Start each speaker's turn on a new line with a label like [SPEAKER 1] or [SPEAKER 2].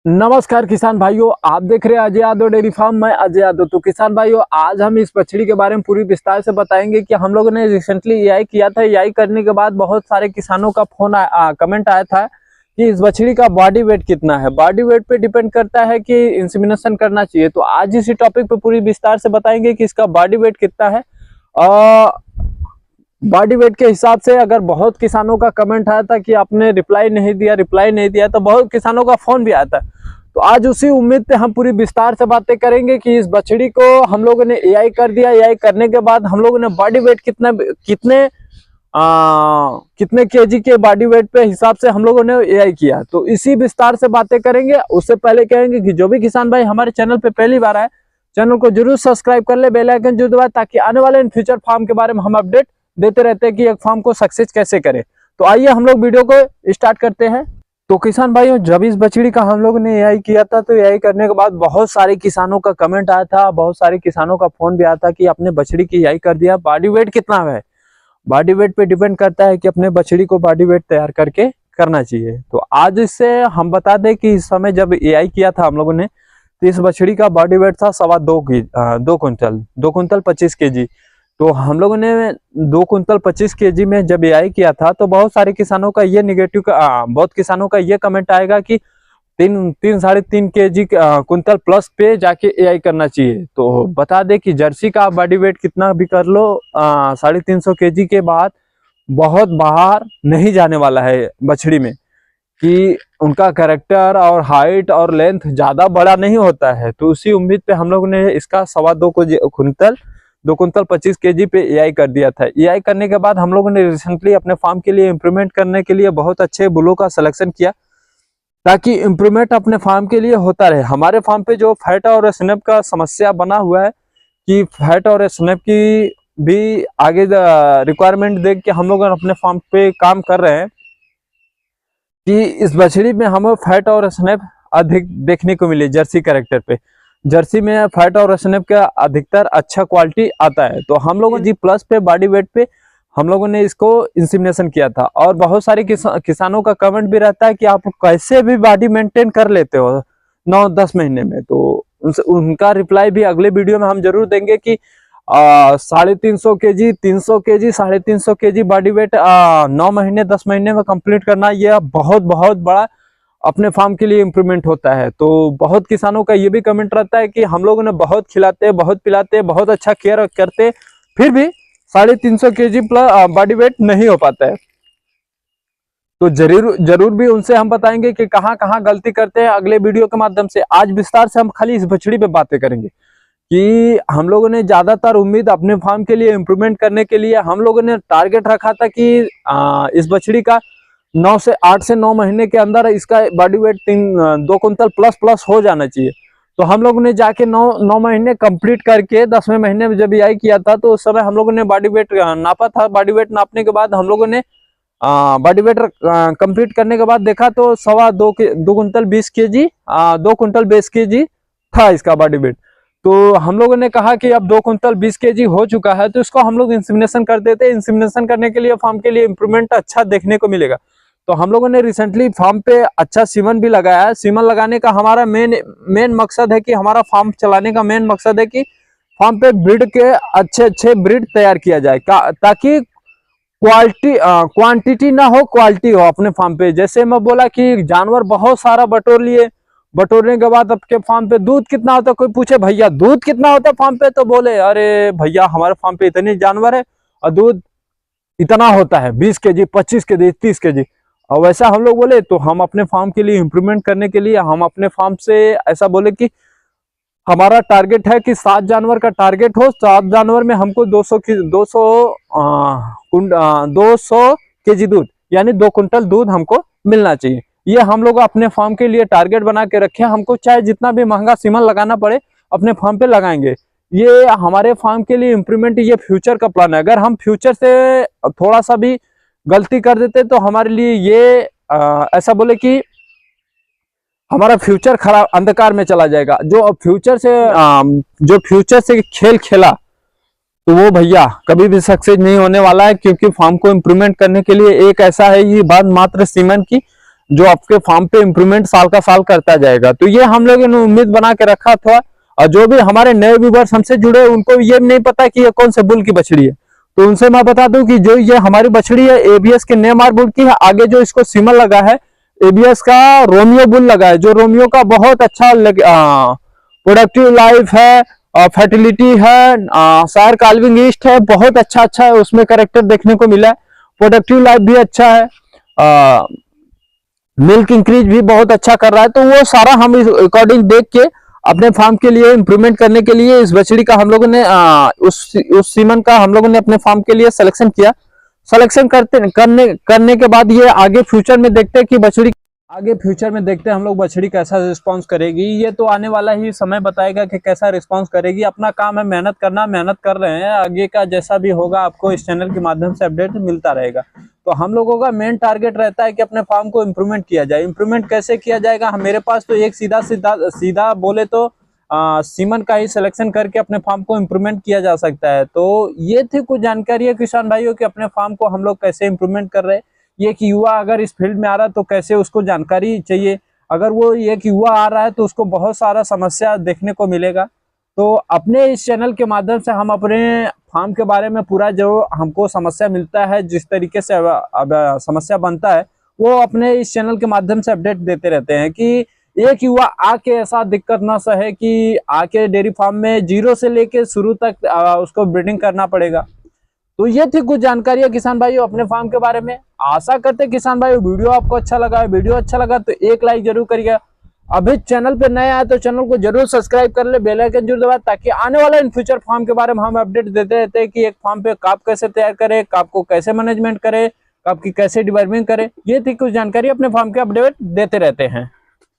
[SPEAKER 1] नमस्कार किसान भाइयों, आप देख रहे हैं अजय यादव डेयरी फार्म। मैं अजय यादव। तो किसान भाइयों, आज हम इस बछड़ी के बारे में पूरी विस्तार से बताएंगे कि हम लोगों ने रिसेंटली एआई किया था। एआई करने के बाद बहुत सारे किसानों का कमेंट आया था कि इस बछड़ी का बॉडी वेट कितना है। बॉडी वेट पे डिपेंड करता है कि इंसेमिनेशन करना चाहिए। तो आज इसी टॉपिक पे पूरी विस्तार से बताएंगे कि इसका बॉडी वेट कितना है। बॉडी वेट के हिसाब से अगर बहुत किसानों का कमेंट आया था कि आपने रिप्लाई नहीं दिया, तो बहुत किसानों का फोन भी आया था। तो आज उसी उम्मीद पे हम पूरी विस्तार से बातें करेंगे कि इस बछड़ी को हम लोगों ने एआई कर दिया। एआई करने के बाद हम लोगों ने बॉडी वेट कितने केजी के बॉडी वेट पे हिसाब से हम लोगों ने एआई किया। तो इसी विस्तार से बातें करेंगे। उससे पहले कहेंगे कि जो भी किसान भाई हमारे चैनल पे पहली बार आए, चैनल को जरूर सब्सक्राइब कर ले, बेल आइकन जरूर दबाए, ताकि आने वाले इन फ्यूचर फार्म के बारे में हम अपडेट देते रहते हैं कि एक फार्म को सक्सेस कैसे करें। तो आइए हम लोग वीडियो को स्टार्ट करते हैं। तो किसान भाइयों, जब इस बछड़ी का हम लोग ने एआई किया था, तो एआई करने के बाद बहुत सारे किसानों का कमेंट आया था, बहुत सारे किसानों का फोन भी आया था कि अपने बछड़ी की एआई कर दिया। बॉडी वेट कितना है? बॉडी वेट पे डिपेंड करता है कि अपने बछड़ी को बॉडी वेट तैयार करके करना चाहिए। तो आज इससे हम बता दें कि इस समय जब एआई किया था हम लोगों ने, तो इस बछड़ी का बॉडी वेट था 2 कुंटल 25 केजी। तो हम लोगों ने 2 कुंटल 25 केजी में जब एआई किया था, तो बहुत सारे किसानों का ये बहुत किसानों का ये कमेंट आएगा कि 3-3.5 केजी कुंटल प्लस पे जाके एआई करना चाहिए। तो बता दे कि जर्सी का बॉडी वेट कितना भी कर लो, 350 केजी के बाद बहुत बाहर नहीं जाने वाला है बछड़ी में, कि उनका कैरेक्टर और हाइट और लेंथ ज्यादा बड़ा नहीं होता है। तो उसी उम्मीद पे हम लोग ने इसका 2 कुंटल 25 केजी पे एआई कर दिया था। एआई करने के बाद हम लोगों ने रिसेंटली अपने फार्म के लिए इम्प्रूवमेंट करने के लिए बहुत अच्छे बुलों का सिलेक्शन किया, ताकि इम्प्रूवमेंट अपने फार्म के लिए होता रहे। हमारे फार्म पे जो फैट और स्नैप का समस्या बना हुआ है, कि फैट और स्नैप की भी आगे रिक्वायरमेंट देख के हम लोग अपने फार्म पे काम कर रहे हैं कि इस बछड़ी में हमें फैट और स्नैप अधिक देखने को मिले। जर्सी कैरेक्टर पे, जर्सी में फैट और स्नैप का अधिकतर अच्छा क्वालिटी आता है। तो हम लोगों जी प्लस पे बॉडी वेट पे हम लोगों ने इसको इंसेमिनेशन किया था। और बहुत सारे किसानों का कमेंट भी रहता है कि आप कैसे भी बॉडी मेंटेन कर लेते हो 9-10 महीने में। तो उनका रिप्लाई भी अगले वीडियो में हम जरूर देंगे कि 350 KG 300 KG 350 KG body weight 9 महीने 10 महीने में कंप्लीट करना, यह बहुत बड़ा अपने फार्म के लिए इम्प्रूवमेंट होता है। तो बहुत किसानों का ये भी कमेंट रहता है कि हम लोगों ने बहुत खिलाते, बहुत पिलाते, बहुत अच्छा केयर करते, फिर भी 350 केजी प्लस बॉडी वेट नहीं हो पाता है। तो जरूर भी उनसे हम बताएंगे कि कहाँ कहाँ गलती करते हैं अगले वीडियो के माध्यम से। आज विस्तार से हम खाली इस बछड़ी पे बातें करेंगे कि हम लोगों ने ज्यादातर उम्मीद अपने फार्म के लिए इम्प्रूवमेंट करने के लिए हम लोगों ने टारगेट रखा था कि इस बछड़ी का 8 से 9 महीने के अंदर इसका बॉडी वेट 2 कुंटल प्लस हो जाना चाहिए। तो हम लोगों ने जाके 9 महीने कंप्लीट करके 10वें महीने में जब एआई किया था, तो उस समय हम लोगों ने बॉडी वेट नापा था। बॉडी वेट नापने के बाद हम लोगों ने बॉडी वेट कंप्लीट करने के बाद देखा तो 2 कुंटल 20 केजी 2 कुंटल 20 केजी था इसका बॉडी वेट। तो हम लोगों ने कहा कि अब 2 कुंटल 20 केजी हो चुका है, तो इसको हम लोग इंसेमिनेशन कर देते। इंसेमिनेशन करने के लिए फार्म के लिए इम्प्रूवमेंट अच्छा देखने को मिलेगा। तो हम लोगों ने रिसेंटली फार्म पे अच्छा सीमन भी लगाया है। सीमन लगाने का हमारा मेन मकसद है कि हमारा फार्म चलाने का मेन मकसद है कि फार्म पे ब्रीड के अच्छे ब्रीड तैयार किया जाए, ताकि क्वांटिटी ना हो, क्वालिटी हो अपने फार्म पे। जैसे मैं बोला कि जानवर बहुत सारा बटोर लिए, बटोरने के बाद आपके फार्म पे दूध कितना होता है, कोई पूछे भैया दूध कितना होता है फार्म पे, तो बोले अरे भैया हमारे फार्म पे इतने जानवर है और दूध इतना होता है 20 केजी 25 केजी 30 केजी। और वैसा हम लोग बोले, तो हम अपने फार्म के लिए इम्प्रूवमेंट करने के लिए हम अपने फार्म से ऐसा बोले कि हमारा टारगेट है कि 7 जानवर का टारगेट हो। 7 जानवर में हमको 200 केजी दूध, यानी 2 कुंटल दूध हमको मिलना चाहिए। ये हम लोग अपने फार्म के लिए टारगेट बना के रखे। हमको चाहे जितना भी महंगा सीमन लगाना पड़े अपने फार्म पे लगाएंगे। ये हमारे फार्म के लिए इम्प्रूवमेंट, ये फ्यूचर का प्लान है। अगर हम फ्यूचर से थोड़ा सा भी गलती कर देते तो हमारे लिए ये ऐसा बोले कि हमारा फ्यूचर खराब अंधकार में चला जाएगा। जो फ्यूचर से खेल खेला, तो वो भैया कभी भी सक्सेस नहीं होने वाला है। क्योंकि फार्म को इम्प्रूवमेंट करने के लिए एक ऐसा है, ये बात मात्र सीमन की जो आपके फार्म पे इम्प्रूवमेंट साल का साल करता जाएगा। तो ये हम लोगों ने उम्मीद बना के रखा था। और जो भी हमारे नए व्यूवर्स हमसे जुड़े उनको ये नहीं पता कि ये कौन से बुल की बछड़ी है, तो उनसे मैं बता दूं कि जो ये हमारी बछड़ी है एबीएस के नेमार बुल की है। आगे जो इसको सीमन लगा है एबीएस का रोमियो बुल लगा है, जो रोमियो का बहुत अच्छा प्रोडक्टिव लाइफ है, फर्टिलिटी है, सायर काल्विंग ईस्ट है, बहुत अच्छा है, उसमें करेक्टर देखने को मिला है। प्रोडक्टिव लाइफ भी अच्छा है, मिल्क इंक्रीज भी बहुत अच्छा कर रहा है। तो वो सारा हम इस अकॉर्डिंग देख के अपने फार्म के लिए इम्प्रूवमेंट करने के लिए इस बछड़ी का हम लोगों ने उस सीमन का हम लोगों ने अपने फार्म के लिए सिलेक्शन किया। सिलेक्शन करने के बाद ये आगे फ्यूचर में देखते हैं कि बछड़ी हम लोग बछड़ी कैसा रिस्पांस करेगी। ये तो आने वाला ही समय बताएगा कि कैसा रिस्पांस करेगी। अपना काम है मेहनत करना, मेहनत कर रहे हैं, आगे का जैसा भी होगा आपको इस चैनल के माध्यम से अपडेट मिलता रहेगा। तो हम लोगों का मेन टारगेट रहता है कि अपने फार्म को इम्प्रूवमेंट किया जाए। इम्प्रूवमेंट कैसे किया जाएगा, मेरे पास तो एक सीधा बोले तो सीमन का ही सिलेक्शन करके अपने फार्म को इम्प्रूवमेंट किया जा सकता है। तो ये थी कुछ जानकारी है किसान भाइयों कि अपने फार्म को हम लोग कैसे इम्प्रूवमेंट कर रहे हैं। ये कि युवा अगर इस फील्ड में आ रहा है तो कैसे उसको जानकारी चाहिए। अगर वो एक युवा आ रहा है तो उसको बहुत सारा समस्या देखने को मिलेगा। तो अपने इस चैनल के माध्यम से हम अपने फार्म के बारे में पूरा जो हमको समस्या मिलता है, जिस तरीके से अब समस्या बनता है, वो अपने इस चैनल के माध्यम से अपडेट देते रहते हैं कि एक युवा आके ऐसा दिक्कत ना सहे कि आके डेयरी फार्म में जीरो से लेके शुरू तक उसको ब्रीडिंग करना पड़ेगा। तो ये थी कुछ जानकारी है किसान भाइयों अपने फार्म के बारे में। आशा करते किसान भाइयों वीडियो आपको अच्छा लगा है। वीडियो अच्छा लगा तो एक लाइक जरूर करिएगा। अभी चैनल पे नए आए तो चैनल को जरूर सब्सक्राइब कर ले, बेल आइकन जरूर दबाए, ताकि आने वाला इन फ्यूचर फार्म के बारे में हम अपडेट देते रहते हैं कि एक फार्म पे काप कैसे तैयार करे, काप को कैसे मैनेजमेंट करे, काप की कैसे डिवर्मिंग करे। ये थी कुछ जानकारी अपने फार्म के अपडेट देते रहते हैं।